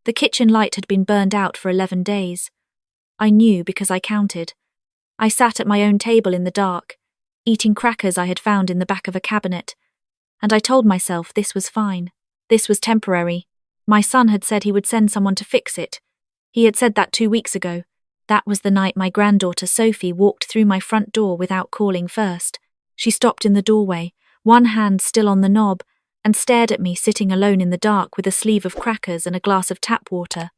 The kitchen light had been burned out for 11 days. I knew because I counted. I sat at my own table in the dark, eating crackers I had found in the back of a cabinet, and I told myself this was fine. This was temporary. My son had said he would send someone to fix it. He had said that 2 weeks ago. That was the night my granddaughter Sophie walked through my front door without calling first. She stopped in the doorway, one hand still on the knob, and stared at me sitting alone in the dark with a sleeve of crackers and a glass of tap water.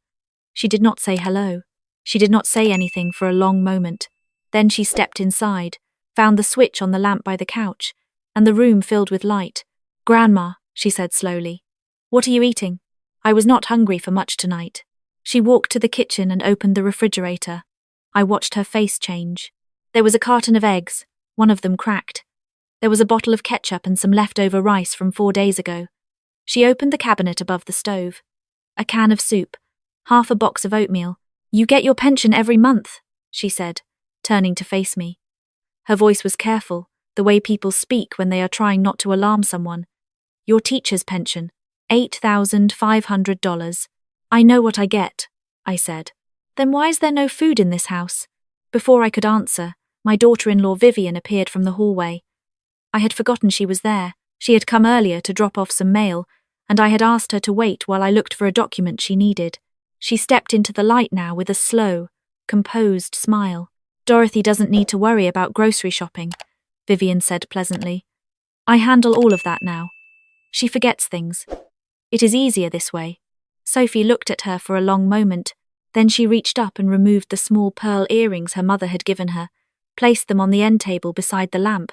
She did not say hello. She did not say anything for a long moment. Then she stepped inside, found the switch on the lamp by the couch, and the room filled with light. "Grandma," she said slowly. "What are you eating?" I was not hungry for much tonight. She walked to the kitchen and opened the refrigerator. I watched her face change. There was a carton of eggs, one of them cracked. There was a bottle of ketchup and some leftover rice from 4 days ago. She opened the cabinet above the stove. A can of soup, half a box of oatmeal. "You get your pension every month," she said, turning to face me. Her voice was careful, the way people speak when they are trying not to alarm someone. "Your teacher's pension, $8,500. "I know what I get," I said. "Then why is there no food in this house?" Before I could answer, my daughter-in-law Vivian appeared from the hallway. I had forgotten she was there. She had come earlier to drop off some mail, and I had asked her to wait while I looked for a document she needed. She stepped into the light now with a slow, composed smile. "Dorothy doesn't need to worry about grocery shopping," Vivian said pleasantly. "I handle all of that now. She forgets things. It is easier this way." Sophie looked at her for a long moment, then she reached up and removed the small pearl earrings her mother had given her, placed them on the end table beside the lamp,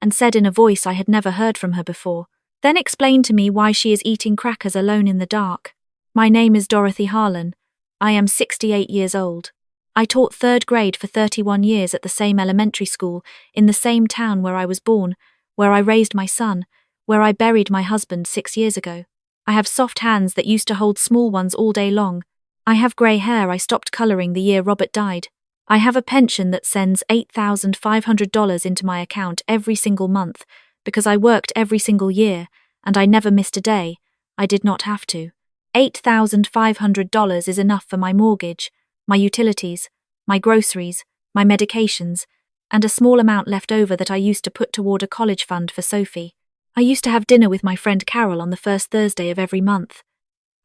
and said in a voice I had never heard from her before, "Then explain to me why she is eating crackers alone in the dark. My name is Dorothy Harlan. I am 68 years old. I taught 3rd grade for 31 years at the same elementary school, in the same town where I was born, where I raised my son, where I buried my husband 6 years ago. I have soft hands that used to hold small ones all day long. I have grey hair I stopped colouring the year Robert died. I have a pension that sends $8,500 into my account every single month because I worked every single year and I never missed a day. I did not have to. $8,500 is enough for my mortgage, my utilities, my groceries, my medications, and a small amount left over that I used to put toward a college fund for Sophie. I used to have dinner with my friend Carol on the first Thursday of every month.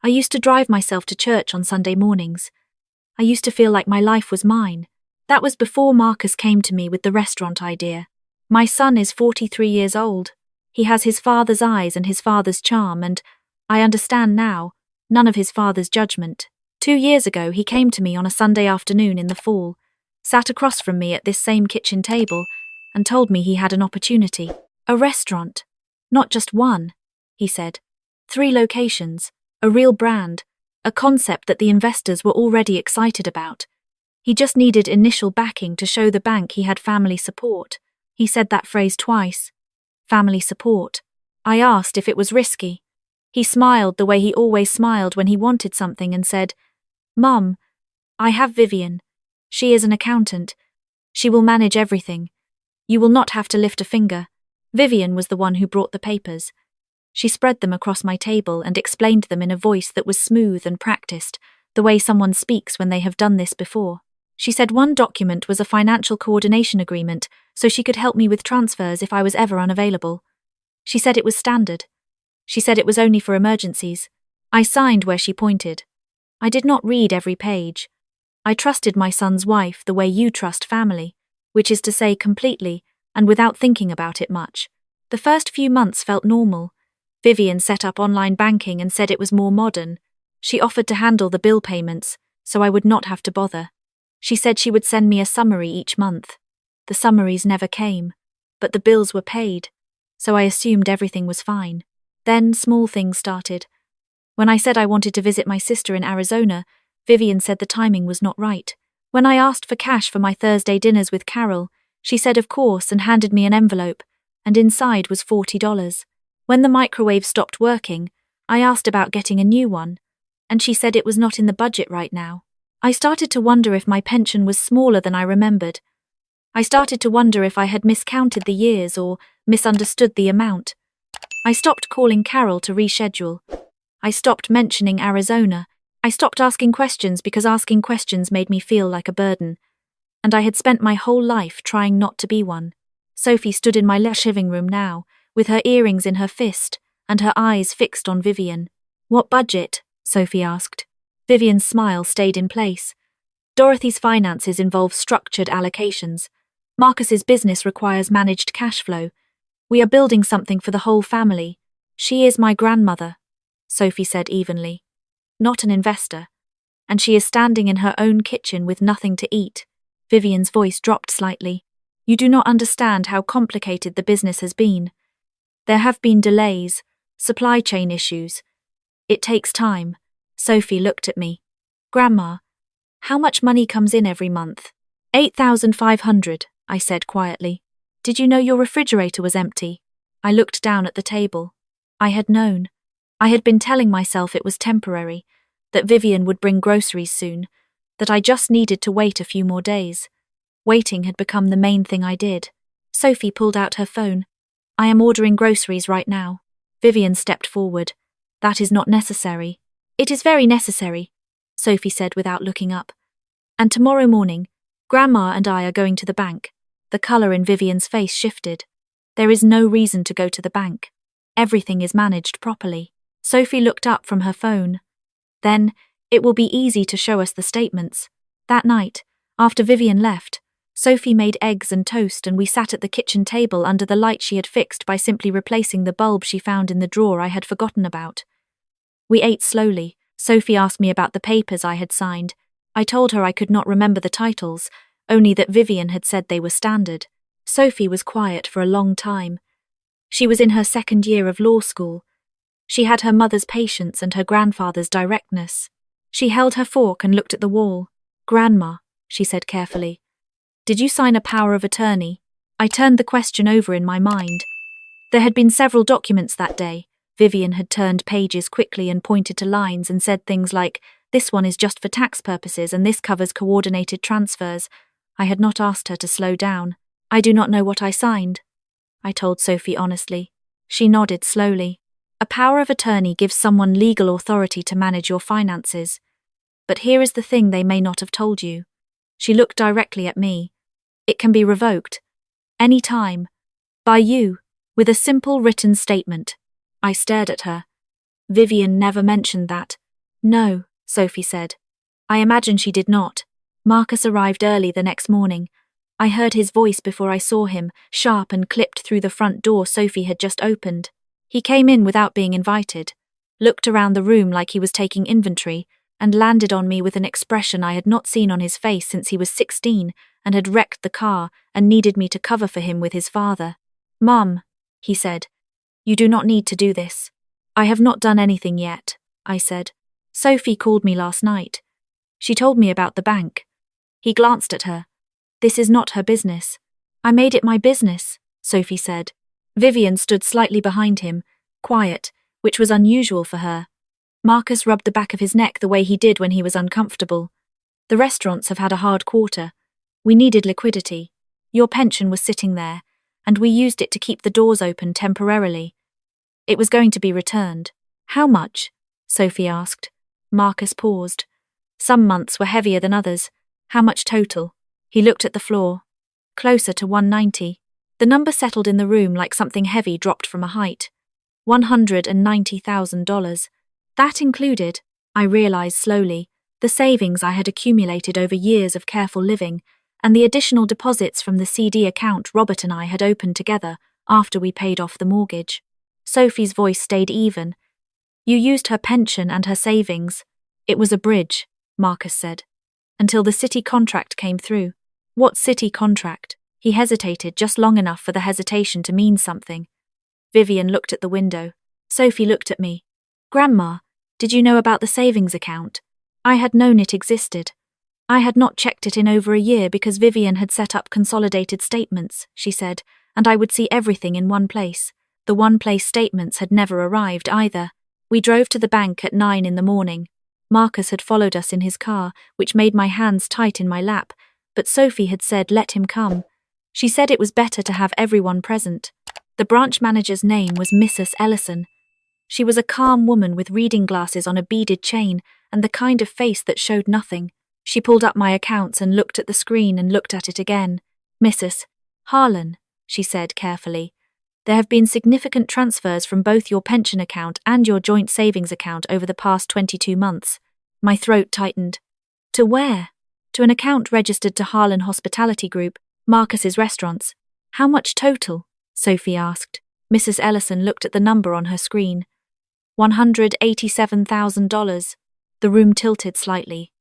I used to drive myself to church on Sunday mornings. I used to feel like my life was mine. That was before Marcus came to me with the restaurant idea. My son is 43 years old. He has his father's eyes and his father's charm, and I understand now, none of his father's judgment. 2 years ago he came to me on a Sunday afternoon in the fall, sat across from me at this same kitchen table, and told me he had an opportunity. A restaurant. Not just one, he said. 3 locations, a real brand, a concept that the investors were already excited about. He just needed initial backing to show the bank he had family support. He said that phrase twice. Family support. I asked if it was risky. He smiled the way he always smiled when he wanted something and said, "Mum, I have Vivian. She is an accountant. She will manage everything. You will not have to lift a finger." Vivian was the one who brought the papers. She spread them across my table and explained them in a voice that was smooth and practiced, the way someone speaks when they have done this before. She said one document was a financial coordination agreement, so she could help me with transfers if I was ever unavailable. She said it was standard. She said it was only for emergencies. I signed where she pointed. I did not read every page. I trusted my son's wife the way you trust family, which is to say completely and without thinking about it much. The first few months felt normal. Vivian set up online banking and said it was more modern. She offered to handle the bill payments, so I would not have to bother. She said she would send me a summary each month. The summaries never came, but the bills were paid, so I assumed everything was fine. Then small things started. When I said I wanted to visit my sister in Arizona, Vivian said the timing was not right. When I asked for cash for my Thursday dinners with Carol, she said of course and handed me an envelope, and inside was $40. When the microwave stopped working, I asked about getting a new one, and she said it was not in the budget right now. I started to wonder if my pension was smaller than I remembered. I started to wonder if I had miscounted the years or misunderstood the amount. I stopped calling Carol to reschedule. I stopped mentioning Arizona. I stopped asking questions because asking questions made me feel like a burden, and I had spent my whole life trying not to be one. Sophie stood in my living room now, with her earrings in her fist and her eyes fixed on Vivian. "What budget?" Sophie asked. Vivian's smile stayed in place. "Dorothy's finances involve structured allocations. Marcus's business requires managed cash flow. We are building something for the whole family. She is my grandmother," Sophie said evenly. "Not an investor. And she is standing in her own kitchen with nothing to eat." Vivian's voice dropped slightly. "You do not understand how complicated the business has been. There have been delays, supply chain issues. It takes time." Sophie looked at me. "Grandma, how much money comes in every month?" $8,500, I said quietly. "Did you know your refrigerator was empty?" I looked down at the table. I had known. I had been telling myself it was temporary, that Vivian would bring groceries soon, that I just needed to wait a few more days. Waiting had become the main thing I did. Sophie pulled out her phone. "I am ordering groceries right now." Vivian stepped forward. "That is not necessary." "It is very necessary," Sophie said without looking up. "And tomorrow morning, Grandma and I are going to the bank." The colour in Vivian's face shifted. "There is no reason to go to the bank. Everything is managed properly." Sophie looked up from her phone. "Then, it will be easy to show us the statements." That night, after Vivian left, Sophie made eggs and toast and we sat at the kitchen table under the light she had fixed by simply replacing the bulb she found in the drawer I had forgotten about. We ate slowly. Sophie asked me about the papers I had signed. I told her I could not remember the titles, only that Vivian had said they were standard. Sophie was quiet for a long time. She was in her second year of law school. She had her mother's patience and her grandfather's directness. She held her fork and looked at the wall. "Grandma," she said carefully, "did you sign a power of attorney?" I turned the question over in my mind. There had been several documents that day. Vivian had turned pages quickly and pointed to lines and said things like, "This one is just for tax purposes and this covers coordinated transfers." I had not asked her to slow down. "I do not know what I signed," I told Sophie honestly. She nodded slowly. "A power of attorney gives someone legal authority to manage your finances. But here is the thing they may not have told you." She looked directly at me. "It can be revoked. Any time. By you. With a simple written statement." I stared at her. "Vivian never mentioned that." "No," Sophie said. I imagine she did not. Marcus arrived early the next morning. I heard his voice before I saw him, sharp and clipped through the front door Sophie had just opened. He came in without being invited, looked around the room like he was taking inventory, and landed on me with an expression I had not seen on his face since he was 16 and had wrecked the car and needed me to cover for him with his father. "Mum," he said, "you do not need to do this." "I have not done anything yet," I said. "Sophie called me last night. She told me about the bank." He glanced at her. "This is not her business." "I made it my business," Sophie said. Vivian stood slightly behind him, quiet, which was unusual for her. Marcus rubbed the back of his neck the way he did when he was uncomfortable. "The restaurants have had a hard quarter. We needed liquidity. Your pension was sitting there, and we used it to keep the doors open temporarily. It was going to be returned." "How much?" Sophie asked. Marcus paused. Some months were heavier than others. "How much total?" He looked at the floor. "Closer to 190. The number settled in the room like something heavy dropped from a height. $190,000. That included, I realized slowly, the savings I had accumulated over years of careful living, and the additional deposits from the CD account Robert and I had opened together after we paid off the mortgage. Sophie's voice stayed even. "You used her pension and her savings. It was a bridge," Marcus said, "until the city contract came through." "What city contract?" He hesitated just long enough for the hesitation to mean something. Vivian looked at the window. Sophie looked at me. "Grandma, did you know about the savings account?" I had known it existed. I had not checked it in over a year because Vivian had set up consolidated statements, she said, and I would see everything in one place. The one-place statements had never arrived either. We drove to the bank at 9 in the morning. Marcus had followed us in his car, which made my hands tight in my lap, but Sophie had said let him come. She said it was better to have everyone present. The branch manager's name was Mrs. Ellison. She was a calm woman with reading glasses on a beaded chain and the kind of face that showed nothing. She pulled up my accounts and looked at the screen and looked at it again. Mrs. Harlan, she said carefully, there have been significant transfers from both your pension account and your joint savings account over the past 22 months. My throat tightened. To where? To an account registered to Harlan Hospitality Group, Marcus's restaurants. How much total? Sophie asked. Mrs. Ellison looked at the number on her screen. $187,000. The room tilted slightly.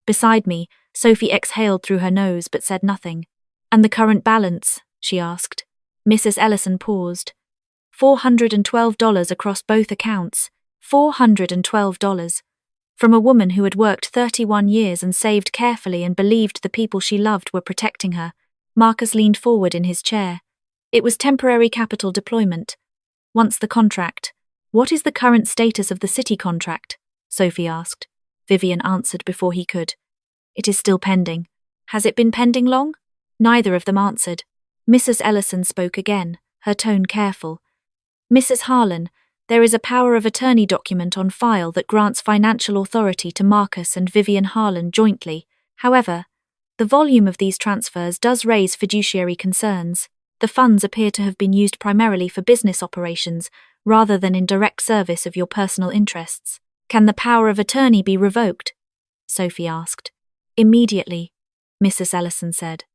Beside me, Sophie exhaled through her nose but said nothing. And the current balance? She asked. Mrs. Ellison paused. $412 across both accounts. $412. From a woman who had worked 31 years and saved carefully and believed the people she loved were protecting her. Marcus leaned forward in his chair. It was temporary capital deployment. Once the contract. What is the current status of the city contract? Sophie asked. Vivian answered before he could. It is still pending. Has it been pending long? Neither of them answered. Mrs. Ellison spoke again, her tone careful. Mrs. Harlan, there is a power of attorney document on file that grants financial authority to Marcus and Vivian Harlan jointly. However, the volume of these transfers does raise fiduciary concerns. The funds appear to have been used primarily for business operations, rather than in direct service of your personal interests. Can the power of attorney be revoked? Sophie asked. Immediately, Mrs. Ellison said.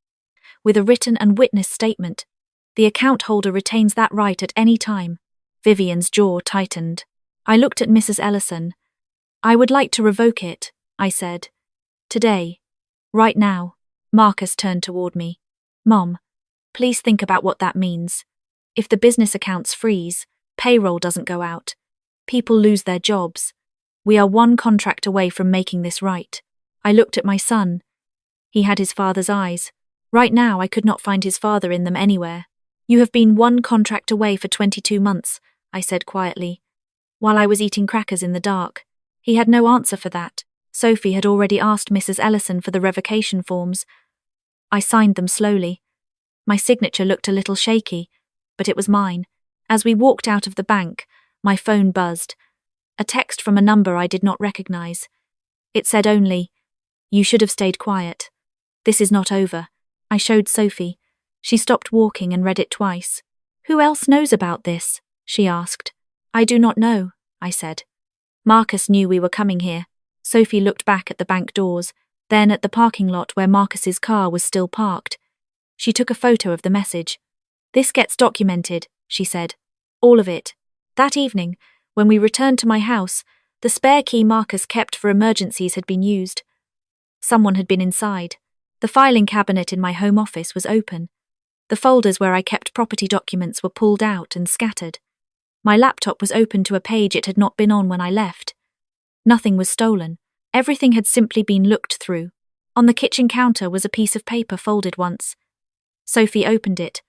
With a written and witnessed statement. The account holder retains that right at any time. Vivian's jaw tightened. I looked at Mrs. Ellison. I would like to revoke it, I said. Today. Right now. Marcus turned toward me. Mom, please think about what that means. If the business accounts freeze, payroll doesn't go out. People lose their jobs. We are one contract away from making this right. I looked at my son. He had his father's eyes. Right now I could not find his father in them anywhere. You have been one contract away for 22 months, I said quietly, while I was eating crackers in the dark. He had no answer for that. Sophie had already asked Mrs. Ellison for the revocation forms. I signed them slowly. My signature looked a little shaky, but it was mine. As we walked out of the bank, my phone buzzed. A text from a number I did not recognize. It said only, "You should have stayed quiet. This is not over." I showed Sophie. She stopped walking and read it twice. Who else knows about this? She asked. I do not know, I said. Marcus knew we were coming here. Sophie looked back at the bank doors, then at the parking lot where Marcus's car was still parked. She took a photo of the message. This gets documented, she said. All of it. That evening, when we returned to my house, the spare key Marcus kept for emergencies had been used. Someone had been inside. The filing cabinet in my home office was open. The folders where I kept property documents were pulled out and scattered. My laptop was open to a page it had not been on when I left. Nothing was stolen. Everything had simply been looked through. On the kitchen counter was a piece of paper folded once. Sophie opened it.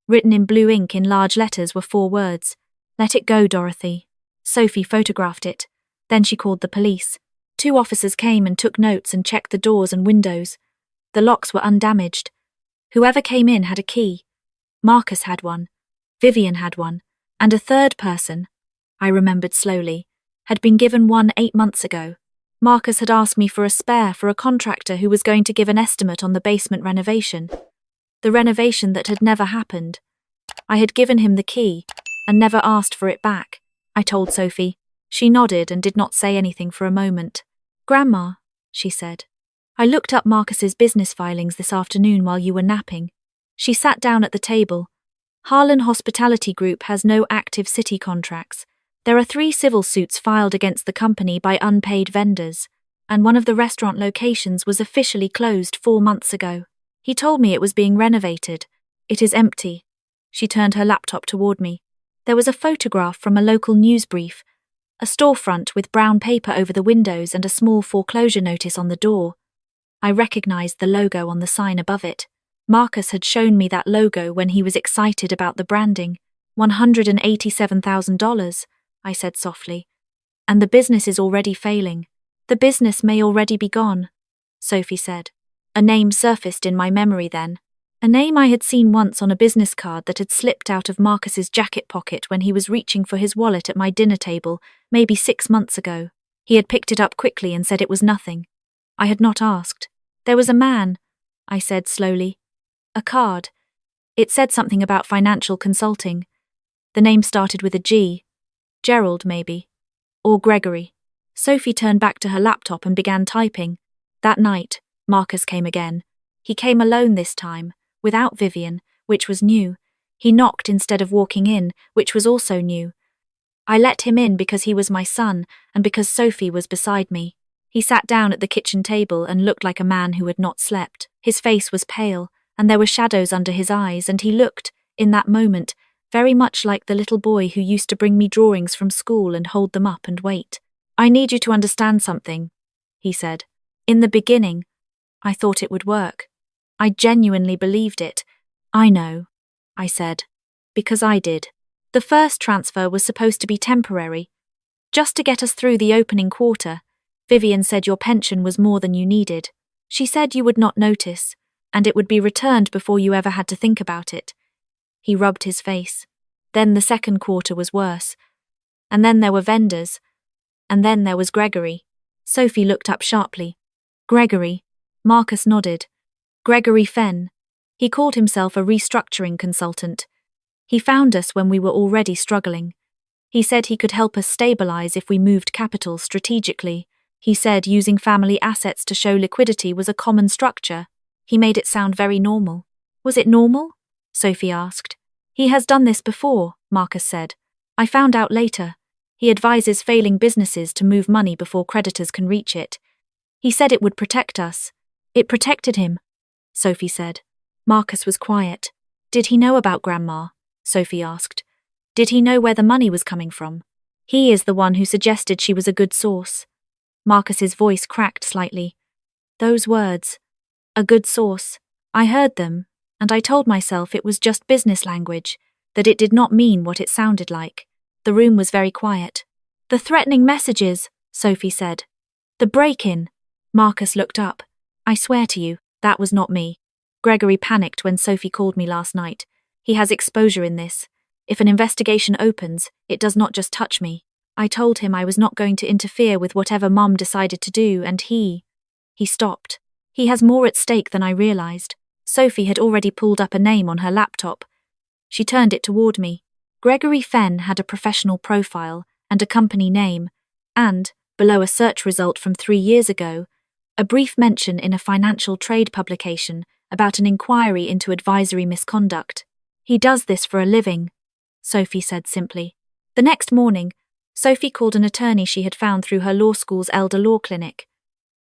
Written in blue ink in large letters were 4 words. Let it go, Dorothy. Sophie photographed it. Then she called the police. 2 officers came and took notes and checked the doors and windows. The locks were undamaged. Whoever came in had a key. Marcus had one. Vivian had one. And a third person, I remembered slowly, had been given one 8 months ago. Marcus had asked me for a spare for a contractor who was going to give an estimate on the basement renovation. The renovation that had never happened. I had given him the key and never asked for it back, I told Sophie. She nodded and did not say anything for a moment. Grandma, she said. I looked up Marcus's business filings this afternoon while you were napping. She sat down at the table. Harlan Hospitality Group has no active city contracts. There are 3 civil suits filed against the company by unpaid vendors, and one of the restaurant locations was officially closed 4 months ago. He told me it was being renovated. It is empty. She turned her laptop toward me. There was a photograph from a local news brief, a storefront with brown paper over the windows and a small foreclosure notice on the door. I recognized the logo on the sign above it. Marcus had shown me that logo when he was excited about the branding. $187,000, I said softly. And the business is already failing. The business may already be gone, Sophie said. A name surfaced in my memory then. A name I had seen once on a business card that had slipped out of Marcus's jacket pocket when he was reaching for his wallet at my dinner table, maybe 6 months ago. He had picked it up quickly and said it was nothing. I had not asked. There was a man, I said slowly. A card. It said something about financial consulting. The name started with a G. Gerald, maybe. Or Gregory. Sophie turned back to her laptop and began typing. That night, Marcus came again. He came alone this time, without Vivian, which was new. He knocked instead of walking in, which was also new. I let him in because he was my son and because Sophie was beside me. He sat down at the kitchen table and looked like a man who had not slept. His face was pale, and there were shadows under his eyes, and he looked, in that moment, very much like the little boy who used to bring me drawings from school and hold them up and wait. I need you to understand something, he said. In the beginning, I thought it would work. I genuinely believed it. I know, I said. Because I did. The first transfer was supposed to be temporary. Just to get us through the opening quarter. Vivian said your pension was more than you needed. She said you would not notice, and it would be returned before you ever had to think about it. He rubbed his face. Then the second quarter was worse. And then there were vendors. And then there was Gregory. Sophie looked up sharply. Gregory. Marcus nodded. Gregory Fenn. He called himself a restructuring consultant. He found us when we were already struggling. He said he could help us stabilize if we moved capital strategically. He said using family assets to show liquidity was a common structure. He made it sound very normal. Was it normal? Sophie asked. He has done this before, Marcus said. I found out later. He advises failing businesses to move money before creditors can reach it. He said it would protect us. It protected him, Sophie said. Marcus was quiet. Did he know about Grandma? Sophie asked. Did he know where the money was coming from? He is the one who suggested she was a good source. Marcus's voice cracked slightly. Those words. A good source. I heard them, and I told myself it was just business language, that it did not mean what it sounded like. The room was very quiet. The threatening messages, Sophie said. The break-in. Marcus looked up. I swear to you, that was not me. Gregory panicked when Sophie called me last night. He has exposure in this. If an investigation opens, it does not just touch me. I told him I was not going to interfere with whatever Mum decided to do, and he stopped. He has more at stake than I realized. Sophie had already pulled up a name on her laptop. She turned it toward me. Gregory Fenn had a professional profile and a company name, and, below a search result from 3 years ago, a brief mention in a financial trade publication about an inquiry into advisory misconduct. He does this for a living, Sophie said simply. The next morning, Sophie called an attorney she had found through her law school's elder law clinic.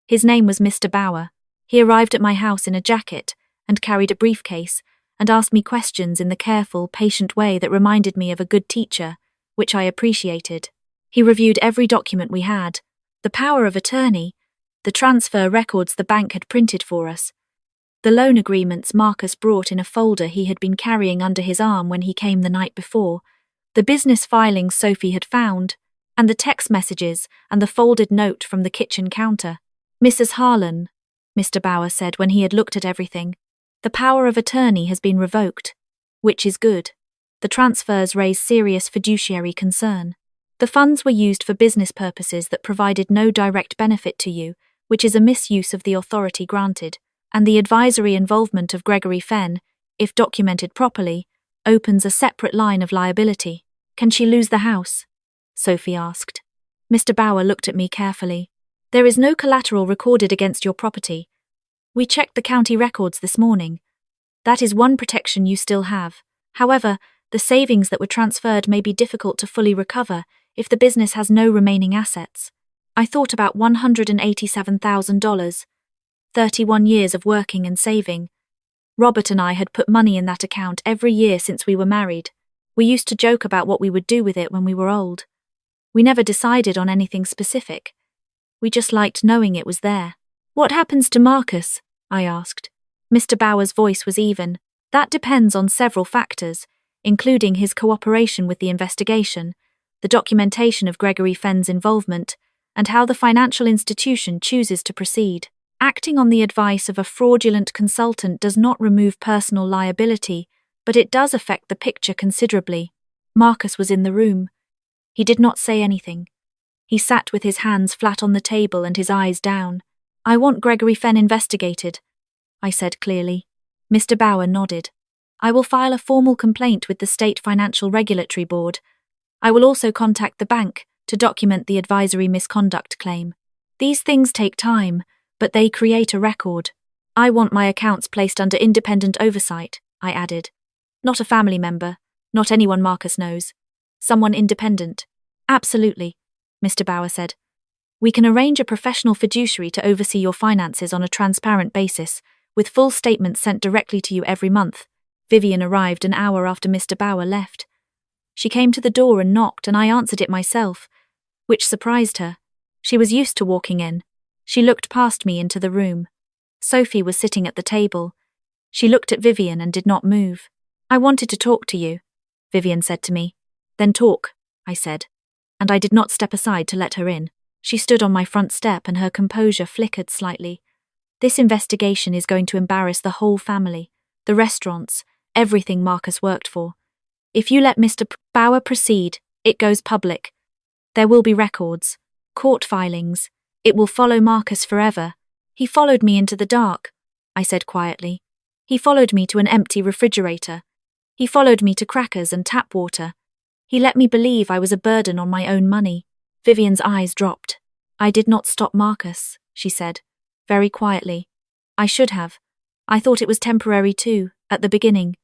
His name was Mr. Bauer. He arrived at my house in a jacket and carried a briefcase and asked me questions in the careful, patient way that reminded me of a good teacher, which I appreciated. He reviewed every document we had, the power of attorney, the transfer records the bank had printed for us, the loan agreements Marcus brought in a folder he had been carrying under his arm when he came the night before, the business filings Sophie had found, and the text messages and the folded note from the kitchen counter. Mrs. Harlan, Mr. Bauer said when he had looked at everything, the power of attorney has been revoked, which is good. The transfers raise serious fiduciary concern. The funds were used for business purposes that provided no direct benefit to you, which is a misuse of the authority granted, and the advisory involvement of Gregory Fenn, if documented properly, opens a separate line of liability. Can she lose the house? Sophie asked. Mr. Bauer looked at me carefully. There is no collateral recorded against your property. We checked the county records this morning. That is one protection you still have. However, the savings that were transferred may be difficult to fully recover if the business has no remaining assets. I thought about $187,000. 31 years of working and saving. Robert and I had put money in that account every year since we were married. We used to joke about what we would do with it when we were old. We never decided on anything specific. We just liked knowing it was there. What happens to Marcus? I asked. Mr. Bauer's voice was even. That depends on several factors, including his cooperation with the investigation, the documentation of Gregory Fenn's involvement, and how the financial institution chooses to proceed. Acting on the advice of a fraudulent consultant does not remove personal liability, but it does affect the picture considerably. Marcus was in the room. He did not say anything. He sat with his hands flat on the table and his eyes down. "I want Gregory Fenn investigated," I said clearly. Mr. Bauer nodded. "I will file a formal complaint with the State Financial Regulatory Board. I will also contact the bank to document the advisory misconduct claim. These things take time, but they create a record. I want my accounts placed under independent oversight," I added. "Not a family member, not anyone Marcus knows. Someone independent." "Absolutely," Mr. Bauer said. "We can arrange a professional fiduciary to oversee your finances on a transparent basis, with full statements sent directly to you every month." Vivian arrived an hour after Mr. Bauer left. She came to the door and knocked, and I answered it myself, which surprised her. She was used to walking in. She looked past me into the room. Sophie was sitting at the table. She looked at Vivian and did not move. "I wanted to talk to you," Vivian said to me. "Then talk," I said, and I did not step aside to let her in. She stood on my front step and her composure flickered slightly. "This investigation is going to embarrass the whole family, the restaurants, everything Marcus worked for. If you let Mr. Bauer proceed, it goes public. There will be records, court filings. It will follow Marcus forever. He followed me into the dark," I said quietly. "He followed me to an empty refrigerator. He followed me to crackers and tap water. He let me believe I was a burden on my own money." Vivian's eyes dropped. "I did not stop Marcus," she said, very quietly. "I should have. I thought it was temporary too, at the beginning.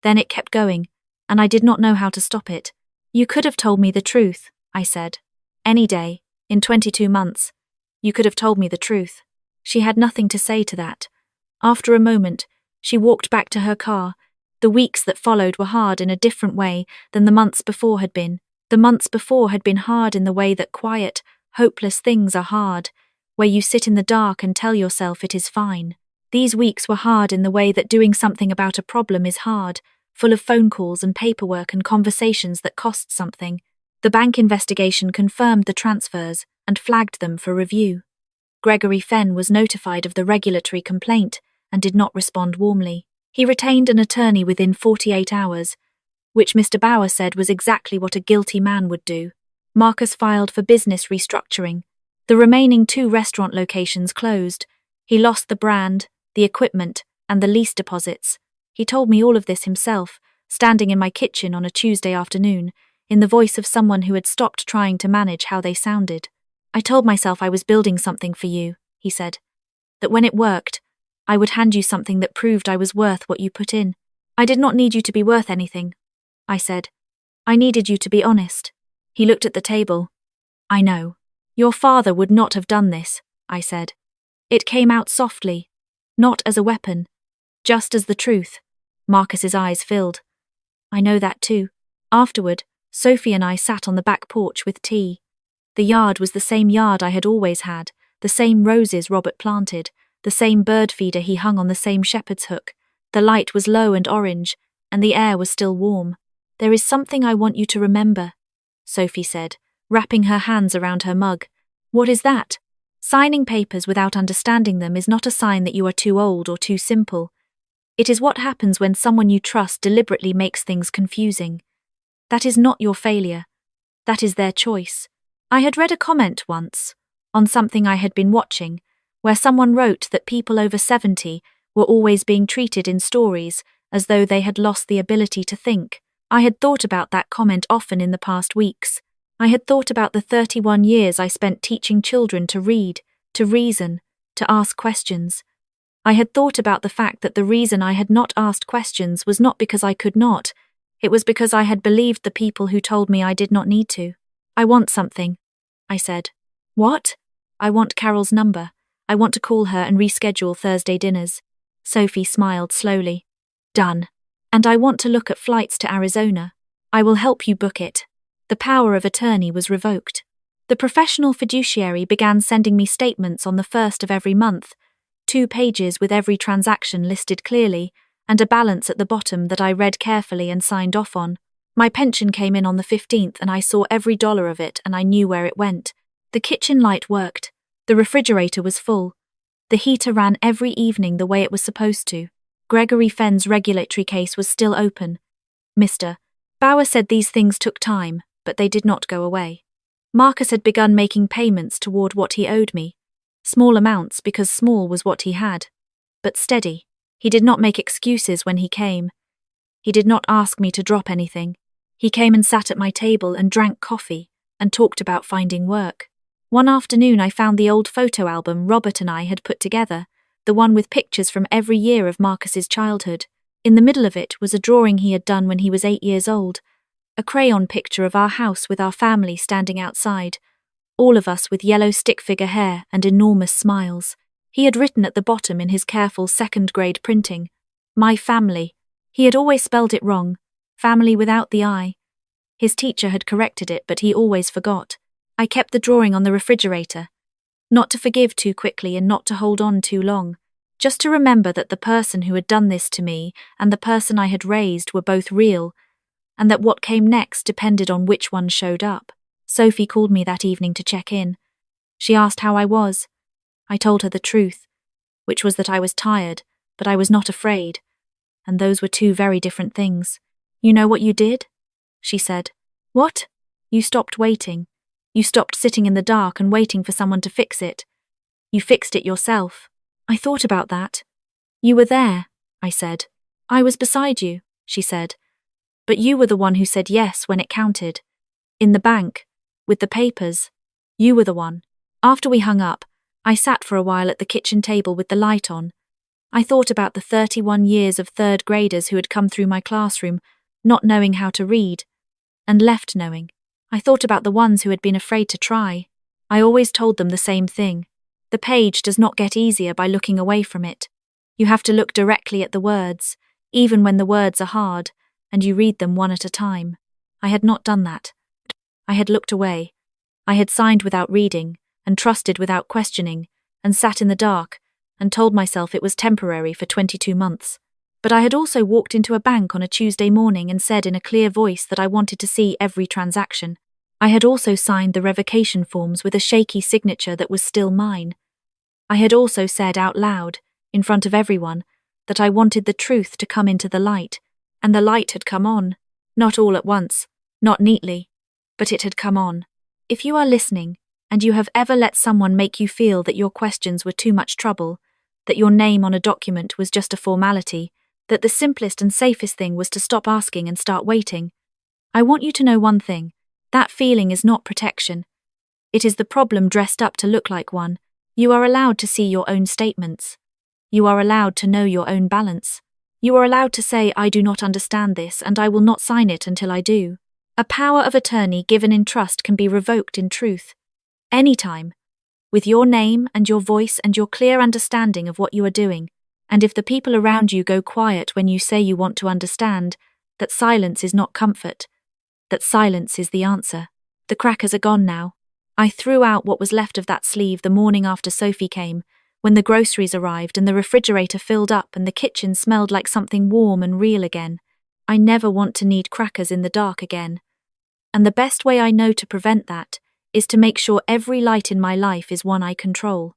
Then it kept going, and I did not know how to stop it." "You could have told me the truth," I said. "Any day, in 22 months. You could have told me the truth." She had nothing to say to that. After a moment, she walked back to her car. The weeks that followed were hard in a different way than the months before had been. The months before had been hard in the way that quiet, hopeless things are hard, where you sit in the dark and tell yourself it is fine. These weeks were hard in the way that doing something about a problem is hard, full of phone calls and paperwork and conversations that cost something. The bank investigation confirmed the transfers and flagged them for review. Gregory Fenn was notified of the regulatory complaint and did not respond warmly. He retained an attorney within 48 hours, which Mr. Bauer said was exactly what a guilty man would do. Marcus filed for business restructuring. The remaining 2 restaurant locations closed. He lost the brand, the equipment, and the lease deposits. He told me all of this himself, standing in my kitchen on a Tuesday afternoon, in the voice of someone who had stopped trying to manage how they sounded. "I told myself I was building something for you," he said. "That when it worked, I would hand you something that proved I was worth what you put in. I did not need you to be worth anything," I said. "I needed you to be honest." He looked at the table. "I know. Your father would not have done this," I said. It came out softly, not as a weapon, just as the truth. Marcus's eyes filled. "I know that too." Afterward, Sophie and I sat on the back porch with tea. The yard was the same yard I had always had, the same roses Robert planted, the same bird feeder he hung on the same shepherd's hook. The light was low and orange, and the air was still warm. "There is something I want you to remember," Sophie said, wrapping her hands around her mug. "What is that?" "Signing papers without understanding them is not a sign that you are too old or too simple. It is what happens when someone you trust deliberately makes things confusing. That is not your failure. That is their choice." I had read a comment once, on something I had been watching, where someone wrote that people over 70 were always being treated in stories as though they had lost the ability to think. I had thought about that comment often in the past weeks. I had thought about the 31 years I spent teaching children to read, to reason, to ask questions. I had thought about the fact that the reason I had not asked questions was not because I could not, it was because I had believed the people who told me I did not need to. "I want something," I said. "What?" "I want Carol's number. I want to call her and reschedule Thursday dinners." Sophie smiled slowly. "Done. And I want to look at flights to Arizona. I will help you book it." The power of attorney was revoked. The professional fiduciary began sending me statements on the 1st of every month, 2 pages with every transaction listed clearly, and a balance at the bottom that I read carefully and signed off on. My pension came in on the 15th and I saw every dollar of it and I knew where it went. The kitchen light worked. The refrigerator was full. The heater ran every evening the way it was supposed to. Gregory Fenn's regulatory case was still open. Mr. Bauer said these things took time, but they did not go away. Marcus had begun making payments toward what he owed me. Small amounts because small was what he had. But steady. He did not make excuses when he came. He did not ask me to drop anything. He came and sat at my table and drank coffee and talked about finding work. One afternoon I found the old photo album Robert and I had put together, the one with pictures from every year of Marcus's childhood. In the middle of it was a drawing he had done when he was 8 years old, a crayon picture of our house with our family standing outside, all of us with yellow stick-figure hair and enormous smiles. He had written at the bottom in his careful second-grade printing, "My family." He had always spelled it wrong, family without the I. His teacher had corrected it, but he always forgot. I kept the drawing on the refrigerator, not to forgive too quickly and not to hold on too long, just to remember that the person who had done this to me and the person I had raised were both real, and that what came next depended on which one showed up. Sophie called me that evening to check in. She asked how I was. I told her the truth, which was that I was tired, but I was not afraid, and those were two very different things. "You know what you did?" she said. "What?" "You stopped waiting. You stopped sitting in the dark and waiting for someone to fix it. You fixed it yourself." I thought about that. "You were there," I said. "I was beside you," she said. "But you were the one who said yes when it counted. In the bank, with the papers. You were the one." After we hung up, I sat for a while at the kitchen table with the light on. I thought about the 31 years of third graders who had come through my classroom, not knowing how to read, and left knowing. I thought about the ones who had been afraid to try. I always told them the same thing. The page does not get easier by looking away from it. You have to look directly at the words, even when the words are hard, and you read them one at a time. I had not done that. I had looked away. I had signed without reading, and trusted without questioning, and sat in the dark, and told myself it was temporary for 22 months. But I had also walked into a bank on a Tuesday morning and said in a clear voice that I wanted to see every transaction. I had also signed the revocation forms with a shaky signature that was still mine. I had also said out loud, in front of everyone, that I wanted the truth to come into the light, and the light had come on. Not all at once, not neatly, but it had come on. If you are listening, and you have ever let someone make you feel that your questions were too much trouble, that your name on a document was just a formality, that the simplest and safest thing was to stop asking and start waiting, I want you to know one thing. That feeling is not protection. It is the problem dressed up to look like one. You are allowed to see your own statements. You are allowed to know your own balance. You are allowed to say, "I do not understand this, and I will not sign it until I do." A power of attorney given in trust can be revoked in truth. Anytime. With your name and your voice and your clear understanding of what you are doing. And if the people around you go quiet when you say you want to understand, that silence is not comfort. That silence is the answer. The crackers are gone now. I threw out what was left of that sleeve the morning after Sophie came, when the groceries arrived and the refrigerator filled up and the kitchen smelled like something warm and real again. I never want to need crackers in the dark again. And the best way I know to prevent that is to make sure every light in my life is one I control.